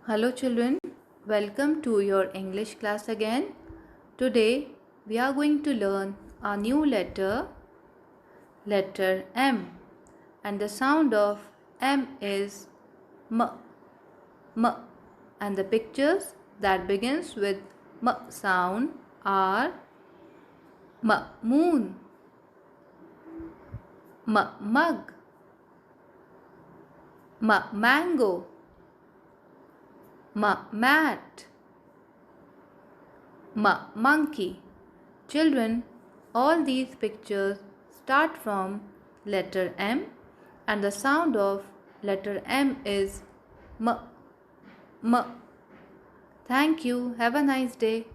Hello children, welcome to your English class again. Today we are going to learn a new letter M, and the sound of M is M, M, and the pictures that begins with M sound are moon, mug, mango, mat, monkey. Children, all these pictures start from letter M, and the sound of letter M is M. Thank you. Have a nice day.